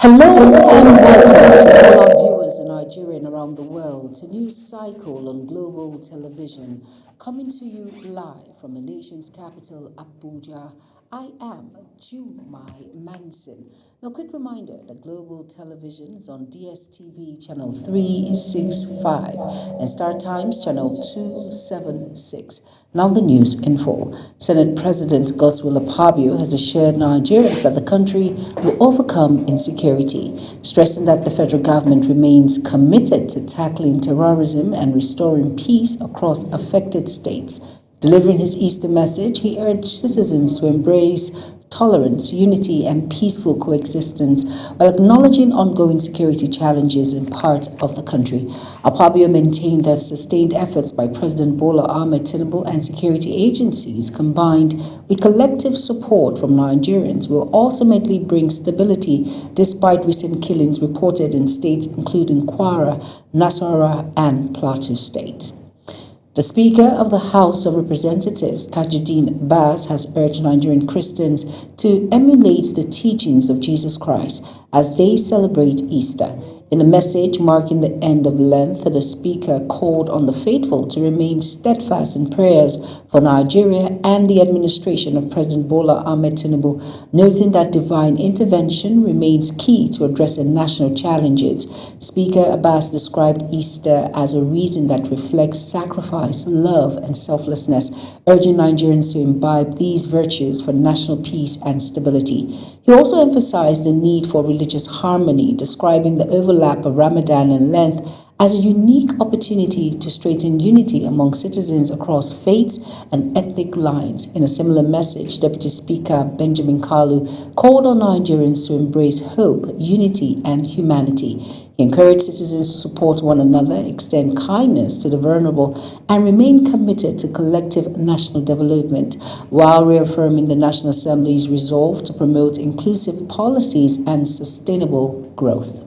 Hello and welcome to all our viewers in Nigeria and around the world to News Cycle on Global Television, coming to you live from the nation's capital, Abuja. I am Jumai Manson. Now, quick reminder that Global Television is on DSTV channel 365 and Star Times channel 276. Now the news in full. Senate President Godswill Akpabio has assured Nigerians that the country will overcome insecurity, stressing that the federal government remains committed to tackling terrorism and restoring peace across affected states. Delivering his Easter message, he urged citizens to embrace tolerance, unity, and peaceful coexistence while acknowledging ongoing security challenges in parts of the country. Akpabio maintained that sustained efforts by President Bola Ahmed Tinubu and security agencies, combined with collective support from Nigerians, will ultimately bring stability despite recent killings reported in states including Kwara, Nasarawa, and Plateau State. The Speaker of the House of Representatives, Tajuddin Abbas, has urged Nigerian Christians to emulate the teachings of Jesus Christ as they celebrate Easter. In a message marking the end of Lent, the Speaker called on the faithful to remain steadfast in prayers for Nigeria and the administration of President Bola Ahmed Tinubu, noting that divine intervention remains key to addressing national challenges. Speaker Abbas described Easter as a reason that reflects sacrifice, love, and selflessness, urging Nigerians to imbibe these virtues for national peace and stability. He also emphasized the need for religious harmony, describing the overlap of Ramadan and Lent as a unique opportunity to strengthen unity among citizens across faiths and ethnic lines. In a similar message, Deputy Speaker Benjamin Kalu called on Nigerians to embrace hope, unity, and humanity. He encouraged citizens to support one another, extend kindness to the vulnerable, and remain committed to collective national development, while reaffirming the National Assembly's resolve to promote inclusive policies and sustainable growth.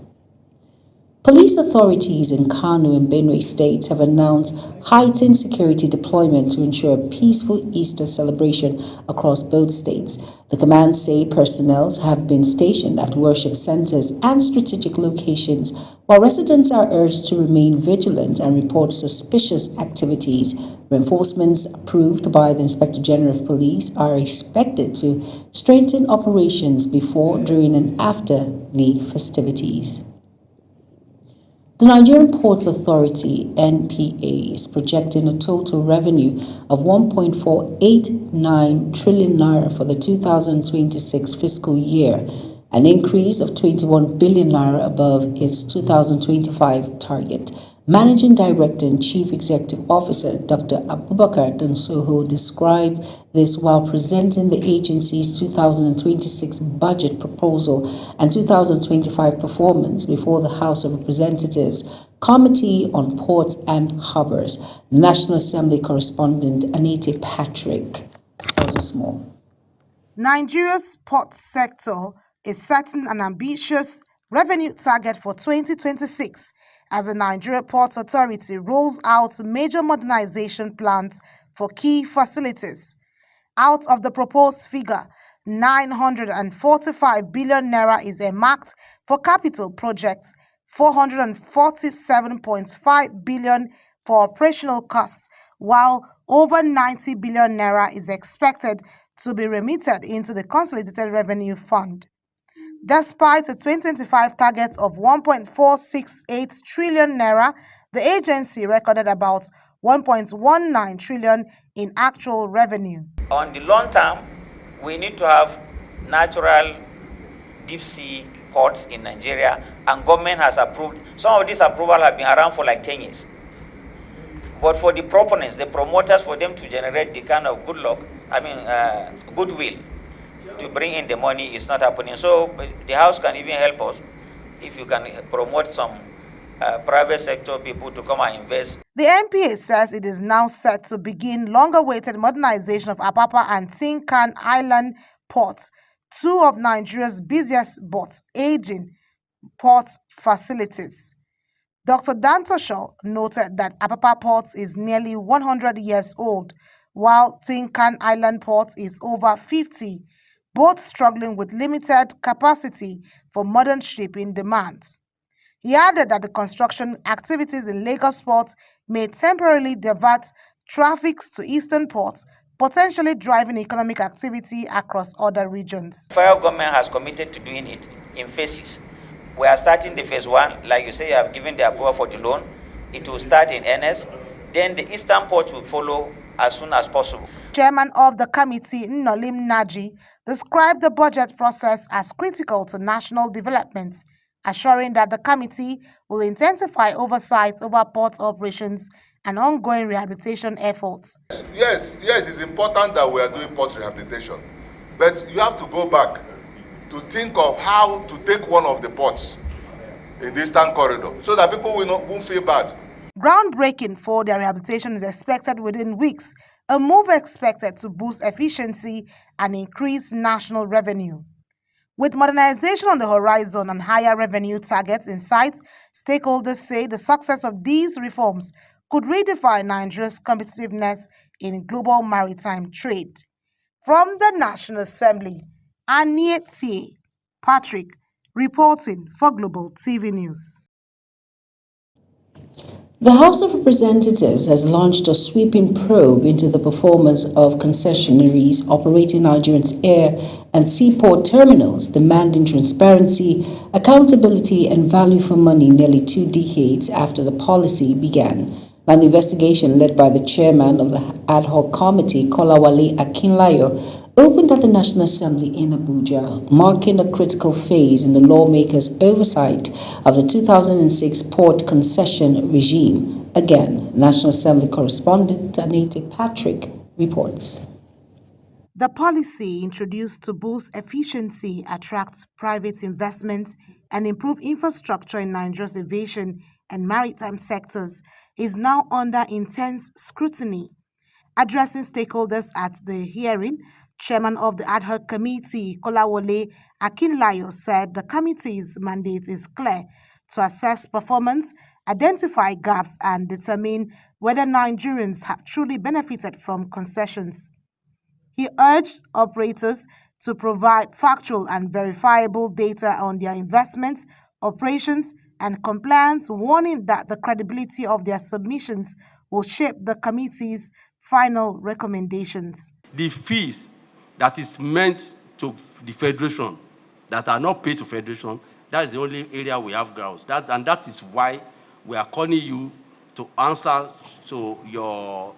Police authorities in Kano and Benue states have announced heightened security deployment to ensure a peaceful Easter celebration across both states. The commands say personnel have been stationed at worship centers and strategic locations, while residents are urged to remain vigilant and report suspicious activities. Reinforcements approved by the Inspector General of Police are expected to strengthen operations before, during, and after the festivities. The Nigerian Ports Authority (NPA) is projecting a total revenue of 1.489 trillion naira for the 2026 fiscal year, an increase of 21 billion naira above its 2025 target. Managing Director and Chief Executive Officer Dr. Abubakar Dansoho described this while presenting the agency's 2026 budget proposal and 2025 performance before the House of Representatives Committee on Ports and Harbors. National Assembly correspondent Anita Patrick tells us more. Nigeria's port sector is setting an ambitious revenue target for 2026 as the Nigeria Ports Authority rolls out major modernization plans for key facilities. Out of the proposed figure, 945 billion naira is earmarked for capital projects, 447.5 billion for operational costs, while over 90 billion naira is expected to be remitted into the Consolidated Revenue Fund. Despite a 2025 target of 1.468 trillion naira, the agency recorded about 1.19 trillion in actual revenue. On the long term, we need to have natural deep sea ports in Nigeria, and government has approved. Some of these approvals have been around for like 10 years. But for the proponents, the promoters, for them to generate the kind of goodwill to bring in the money is not happening. So the House can even help us if you can promote some private sector people to come and invest. The NPA says it is now set to begin long-awaited modernization of Apapa and Tinkan Island ports, two of Nigeria's busiest but aging port facilities. Dr. Dantoshaw noted that Apapa Port is nearly 100 years old, while Tinkan Island Port is over 50. both struggling with limited capacity for modern shipping demands. He added that the construction activities in Lagos Port may temporarily divert traffic to eastern ports, potentially driving economic activity across other regions. The federal government has committed to doing it in phases. We are starting the phase 1, like you say, you have given the approval for the loan. It will start in earnest. Then the eastern ports will follow as soon as possible. Chairman of the committee, Nolim Naji, described the budget process as critical to national development, assuring that the committee will intensify oversight over port operations and ongoing rehabilitation efforts. Yes, it's important that we are doing port rehabilitation, but you have to go back to think of how to take one of the ports in the Eastern Corridor so that people won't feel bad. Groundbreaking for their rehabilitation is expected within weeks, a move expected to boost efficiency and increase national revenue. With modernization on the horizon and higher revenue targets in sight, stakeholders say the success of these reforms could redefine Nigeria's competitiveness in global maritime trade. From the National Assembly, Aniete Patrick reporting for Global TV News. The House of Representatives has launched a sweeping probe into the performance of concessionaires operating Nigeria's air and seaport terminals, demanding transparency, accountability, and value for money nearly 2 decades after the policy began. Now, the investigation, led by the chairman of the ad hoc committee, Kolawole Akinlayo, opened at the National Assembly in Abuja, marking a critical phase in the lawmakers' oversight of the 2006 port concession regime. Again, National Assembly correspondent Aniete Patrick reports. The policy, introduced to boost efficiency, attract private investment, and improve infrastructure in Nigeria's aviation and maritime sectors, is now under intense scrutiny. Addressing stakeholders at the hearing, Chairman of the ad hoc committee, Kolawole Akinlayo, said the committee's mandate is clear: to assess performance, identify gaps, and determine whether Nigerians have truly benefited from concessions. He urged operators to provide factual and verifiable data on their investments, operations, and compliance, warning that the credibility of their submissions will shape the committee's final recommendations. The fees that is meant to the federation, that are not paid to federation, that is the only area we have grounds. And that is why we are calling you to answer to your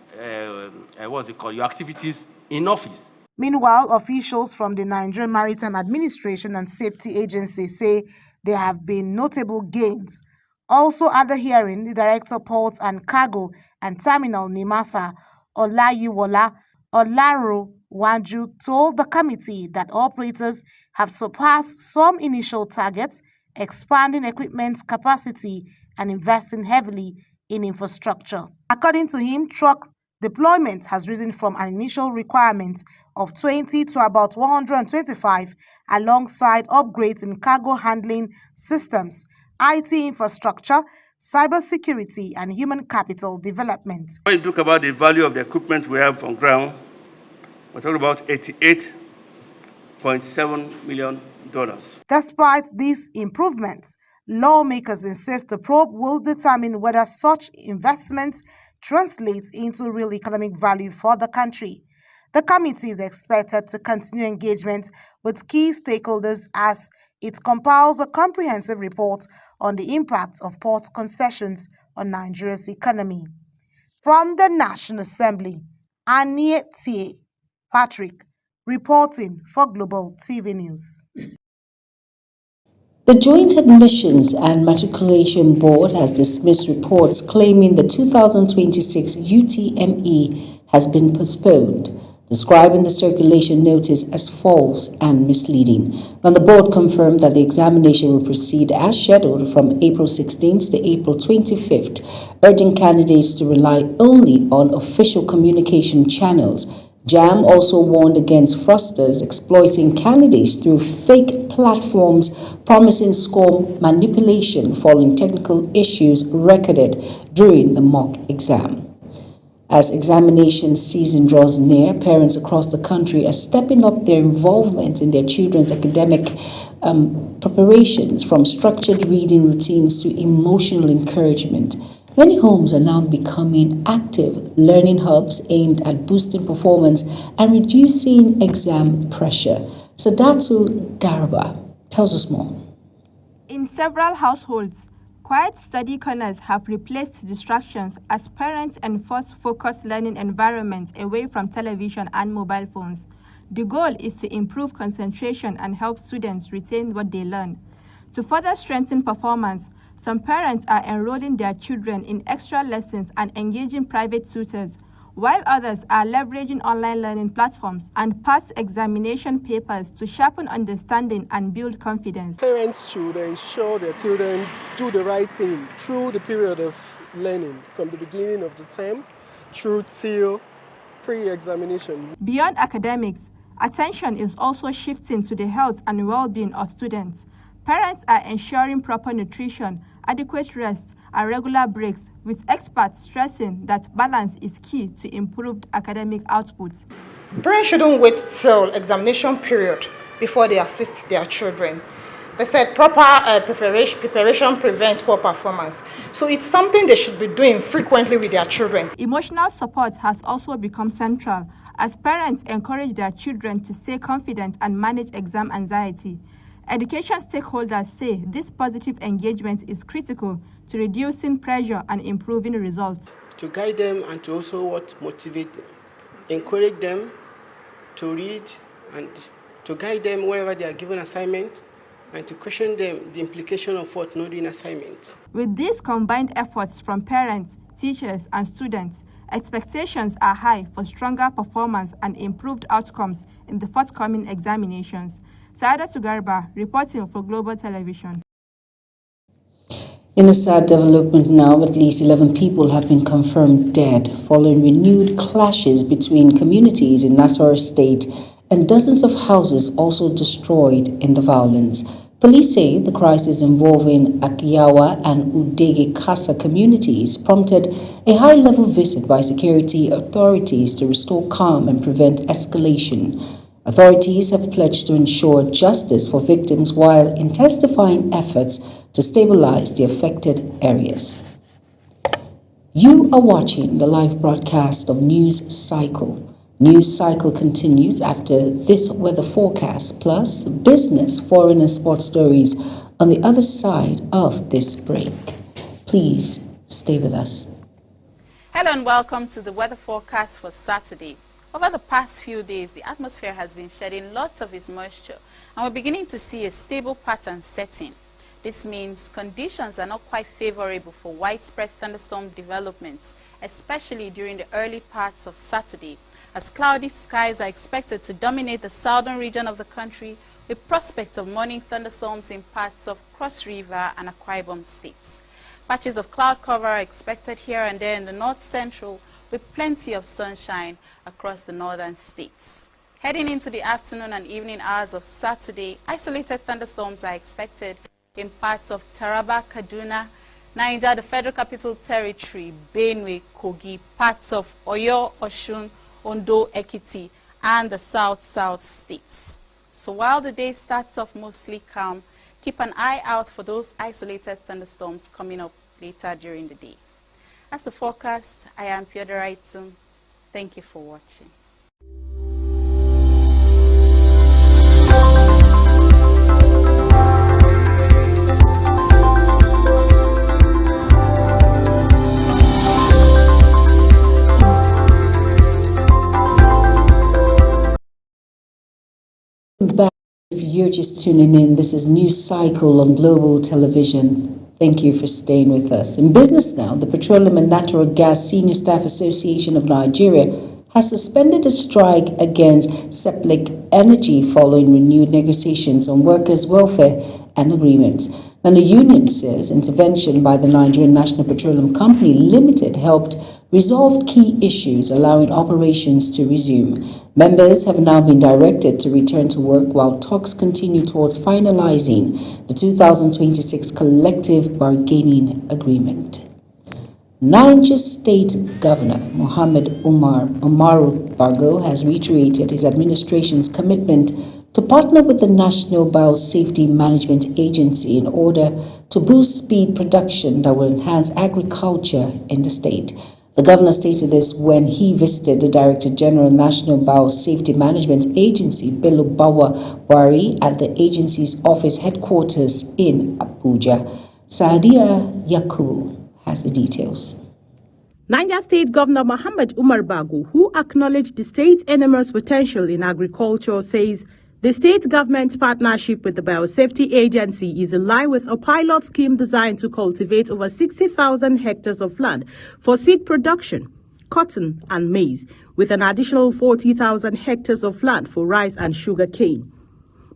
your activities in office. Meanwhile, officials from the Nigerian Maritime Administration and Safety Agency say there have been notable gains. Also at the hearing, the Director Ports and Cargo and Terminal NIMASA, Olayiwola Olaruwaju, told the committee that operators have surpassed some initial targets, expanding equipment capacity and investing heavily in infrastructure. According to him, truck deployment has risen from an initial requirement of 20 to about 125, alongside upgrades in cargo handling systems, IT infrastructure, cybersecurity, and human capital development. When you talk about the value of the equipment we have on ground, we're talking about $88.7 million. Despite these improvements, lawmakers insist the probe will determine whether such investments translates into real economic value for the country. The committee is expected to continue engagement with key stakeholders as it compiles a comprehensive report on the impact of port concessions on Nigeria's economy. From the National Assembly, Aniete Patrick reporting for Global TV News. The Joint Admissions and Matriculation Board has dismissed reports claiming the 2026 UTME has been postponed, describing the circulation notice as false and misleading. Now, the board confirmed that the examination will proceed as scheduled from April 16th to April 25th, urging candidates to rely only on official communication channels. JAM also warned against fraudsters exploiting candidates through fake platforms, promising score manipulation following technical issues recorded during the mock exam. As examination season draws near, parents across the country are stepping up their involvement in their children's academic preparations, from structured reading routines to emotional encouragement. Many homes are now becoming active learning hubs aimed at boosting performance and reducing exam pressure. Sadatu Garba tells us more. In several households, quiet study corners have replaced distractions as parents enforce focused learning environments away from television and mobile phones. The goal is to improve concentration and help students retain what they learn. To further strengthen performance, some parents are enrolling their children in extra lessons and engaging private tutors, while others are leveraging online learning platforms and past examination papers to sharpen understanding and build confidence. Parents should ensure their children do the right thing through the period of learning, from the beginning of the term through till pre-examination. Beyond academics, attention is also shifting to the health and well-being of students. Parents are ensuring proper nutrition, adequate rest, and regular breaks, with experts stressing that balance is key to improved academic output. Parents shouldn't wait till examination period before they assist their children. They said proper preparation prevents poor performance. So it's something they should be doing frequently with their children. Emotional support has also become central as parents encourage their children to stay confident and manage exam anxiety. Education stakeholders say this positive engagement is critical to reducing pressure and improving results. To guide them and to also motivate them, encourage them to read and to guide them wherever they are given assignments, and to question them the implication of what not doing assignment. With these combined efforts from parents, teachers, and students, expectations are high for stronger performance and improved outcomes in the forthcoming examinations. Sadatu Garba, reporting for Global Television. In a sad development now, at least 11 people have been confirmed dead following renewed clashes between communities in Nasarawa State, and dozens of houses also destroyed in the violence. Police say the crisis involving Akiyawa and Udege Kasa communities prompted a high-level visit by security authorities to restore calm and prevent escalation. Authorities have pledged to ensure justice for victims while intensifying efforts to stabilize the affected areas. You are watching the live broadcast of News Cycle. News Cycle continues after this weather forecast, plus business, foreign and sports stories on the other side of this break. Please stay with us. Hello and welcome to the weather forecast for Saturday. Over the past few days, the atmosphere has been shedding lots of its moisture, and we're beginning to see a stable pattern setting. This means conditions are not quite favorable for widespread thunderstorm developments, especially during the early parts of Saturday, as cloudy skies are expected to dominate the southern region of the country, with prospects of morning thunderstorms in parts of Cross River and Akwa Ibom states. Patches of cloud cover are expected here and there in the north central, with plenty of sunshine across the northern states. Heading into the afternoon and evening hours of Saturday, isolated thunderstorms are expected in parts of Taraba, Kaduna, Niger, the Federal Capital Territory, Benue, Kogi, parts of Oyo, Osun, Ondo, Ekiti, and the south states. So while the day starts off mostly calm, keep an eye out for those isolated thunderstorms coming up later during the day. That's the forecast. I am Theodora Itzum. Thank you for watching. Back. If you're just tuning in, this is News Cycle on Global Television. Thank you for staying with us. In business now, the Petroleum and Natural Gas Senior Staff Association of Nigeria has suspended a strike against Seplat Energy following renewed negotiations on workers' welfare and agreements. And the union says intervention by the Nigerian National Petroleum Company Limited helped resolve key issues, allowing operations to resume. Members have now been directed to return to work while talks continue towards finalizing the 2026 collective bargaining agreement. Niger State Governor Mohammed Umaru Bago has reiterated his administration's commitment to partner with the National Biosafety Management Agency in order to boost speed production that will enhance agriculture in the state. The governor stated this when he visited the Director General National Biosafety Management Agency, Bello Bawa Wari, at the agency's office headquarters in Abuja. Saadia Yakul has the details. Niger State Governor Mohammed Umar Bago, who acknowledged the state's enormous potential in agriculture, says the state government's partnership with the Biosafety Agency is in line with a pilot scheme designed to cultivate over 60,000 hectares of land for seed production, cotton and maize, with an additional 40,000 hectares of land for rice and sugar cane.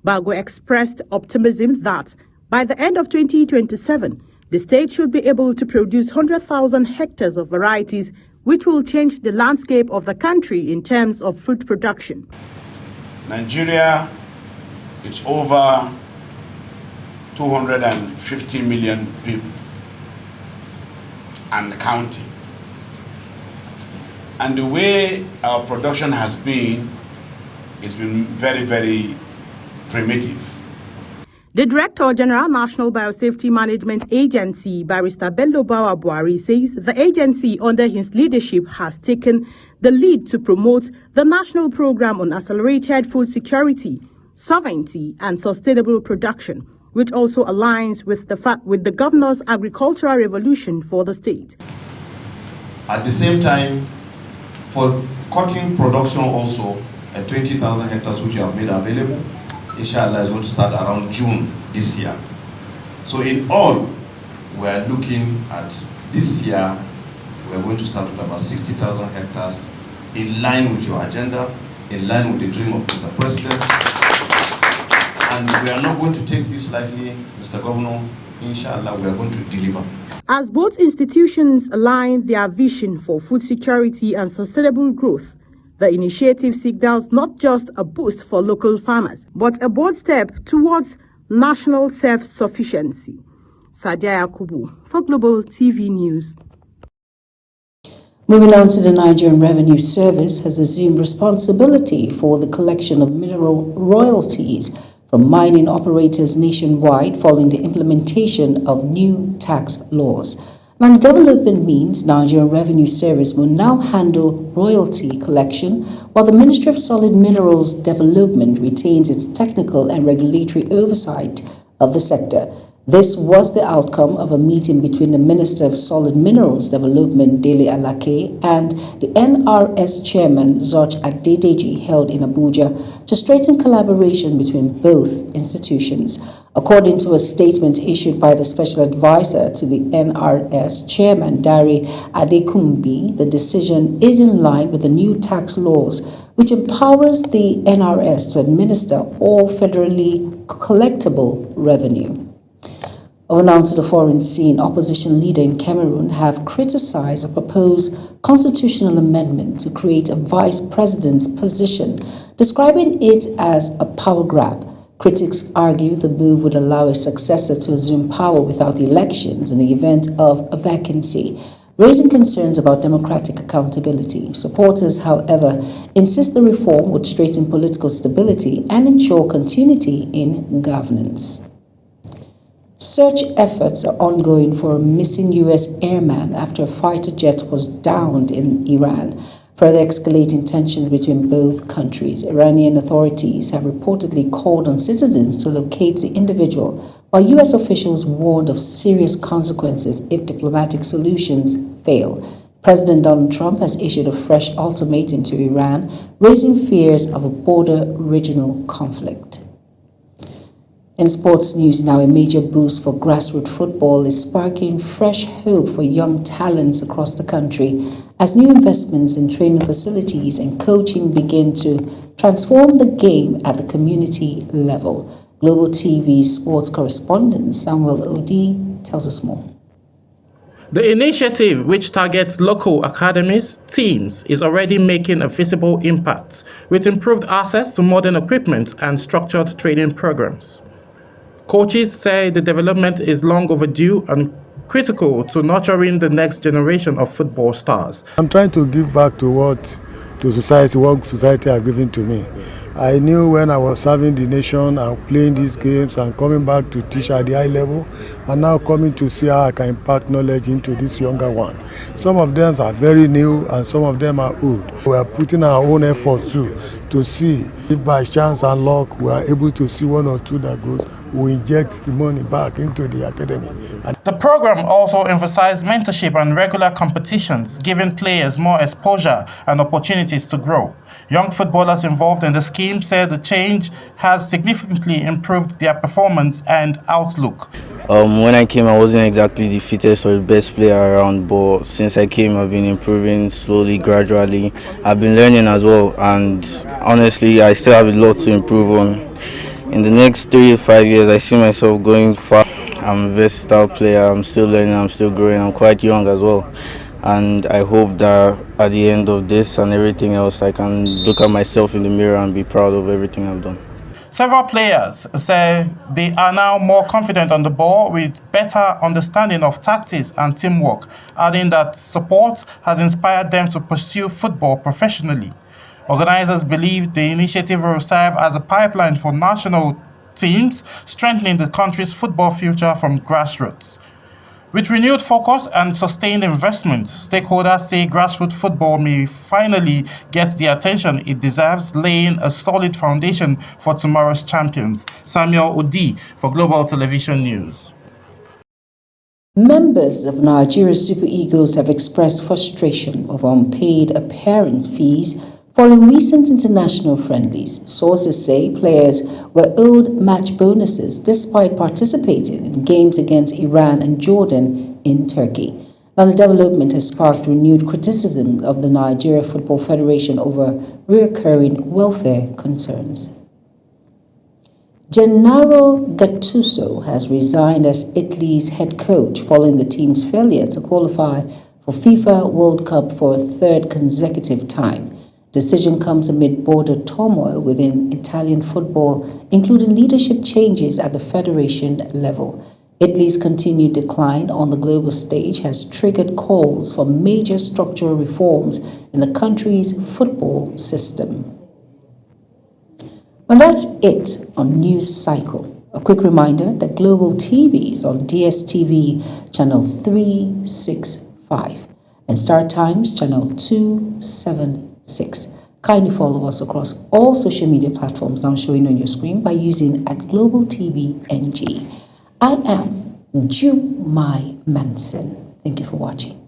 Bago expressed optimism that by the end of 2027, the state should be able to produce 100,000 hectares of varieties, which will change the landscape of the country in terms of food production. Nigeria is over 250 million people and counting. And the way our production has been very, very primitive. The Director General National Biosafety Management Agency, Barrister Bello Bawa Buhari, says the agency under his leadership has taken the lead to promote the national program on accelerated food security, sovereignty and sustainable production, which also aligns with the governor's agricultural revolution for the state. At the same time, for cotton production also, at 20,000 hectares which you have made available, inshallah is going to start around June this year. So in all, we are looking at this year, we are going to start with about 60,000 hectares in line with your agenda, in line with the dream of Mr. President. And we are not going to take this lightly, Mr. Governor. Inshallah, we are going to deliver. As both institutions align their vision for food security and sustainable growth, the initiative signals not just a boost for local farmers, but a bold step towards national self-sufficiency. Saadia Yakubu for Global TV News. Moving on to the Nigerian Revenue Service has assumed responsibility for the collection of mineral royalties from mining operators nationwide following the implementation of new tax laws. Now, the development means Nigerian Revenue Service will now handle royalty collection, while the Ministry of Solid Minerals Development retains its technical and regulatory oversight of the sector. This was the outcome of a meeting between the Minister of Solid Minerals Development, Dele Alake, and the NRS Chairman, George Adedeji, held in Abuja to strengthen collaboration between both institutions. According to a statement issued by the Special Advisor to the NRS Chairman, Dari Adekunbi, the decision is in line with the new tax laws, which empowers the NRS to administer all federally collectible revenue. Over now to the foreign scene, opposition leader in Cameroon have criticized a proposed constitutional amendment to create a vice president's position, describing it as a power grab. Critics argue the move would allow a successor to assume power without elections in the event of a vacancy, raising concerns about democratic accountability. Supporters, however, insist the reform would strengthen political stability and ensure continuity in governance. Search efforts are ongoing for a missing U.S. airman after a fighter jet was downed in Iran, further escalating tensions between both countries. Iranian authorities have reportedly called on citizens to locate the individual, while U.S. officials warned of serious consequences if diplomatic solutions fail. President Donald Trump has issued a fresh ultimatum to Iran, raising fears of a border regional conflict. In sports news now, a major boost for grassroots football is sparking fresh hope for young talents across the country as new investments in training facilities and coaching begin to transform the game at the community level. Global TV sports correspondent Samuel Odi tells us more. The initiative, which targets local academies, teams, is already making a visible impact with improved access to modern equipment and structured training programs. Coaches say the development is long overdue and critical to nurturing the next generation of football stars. I'm trying to give back to society, what society have given to me. I knew when I was serving the nation and playing these games and coming back to teach at the high level, and now coming to see how I can impart knowledge into this younger one. Some of them are very new and some of them are old. We are putting our own effort too to see if by chance and luck we are able to see one or two that goes, we inject the money back into the academy. The program also emphasized mentorship and regular competitions, giving players more exposure and opportunities to grow. Young footballers involved in the scheme said the change has significantly improved their performance and outlook. When I came, I wasn't exactly the fittest or the best player around, but since I came, I've been improving slowly, gradually. I've been learning as well, and honestly, I still have a lot to improve on. In the next 3 to 5 years, I see myself going far. I'm a versatile player, I'm still learning, I'm still growing, I'm quite young as well. And I hope that at the end of this and everything else, I can look at myself in the mirror and be proud of everything I've done. Several players say they are now more confident on the ball with better understanding of tactics and teamwork, adding that support has inspired them to pursue football professionally. Organizers believe the initiative will serve as a pipeline for national teams, strengthening the country's football future from grassroots. With renewed focus and sustained investment, stakeholders say grassroots football may finally get the attention it deserves, laying a solid foundation for tomorrow's champions. Samuel Odi for Global Television News. Members of Nigeria Super Eagles have expressed frustration over unpaid appearance fees following recent international friendlies. Sources say players were owed match bonuses despite participating in games against Iran and Jordan in Turkey. Now, the development has sparked renewed criticism of the Nigeria Football Federation over recurring welfare concerns. Gennaro Gattuso has resigned as Italy's head coach following the team's failure to qualify for FIFA World Cup for a third consecutive time. Decision comes amid border turmoil within Italian football, including leadership changes at the federation level. Italy's continued decline on the global stage has triggered calls for major structural reforms in the country's football system. And that's it on News Cycle. A quick reminder that Global TV is on DSTV channel 365 and Star Times channel 276. Kindly follow us across all social media platforms now showing on your screen by using @GlobalTVNG. I am Jumai Manson. Thank you for watching.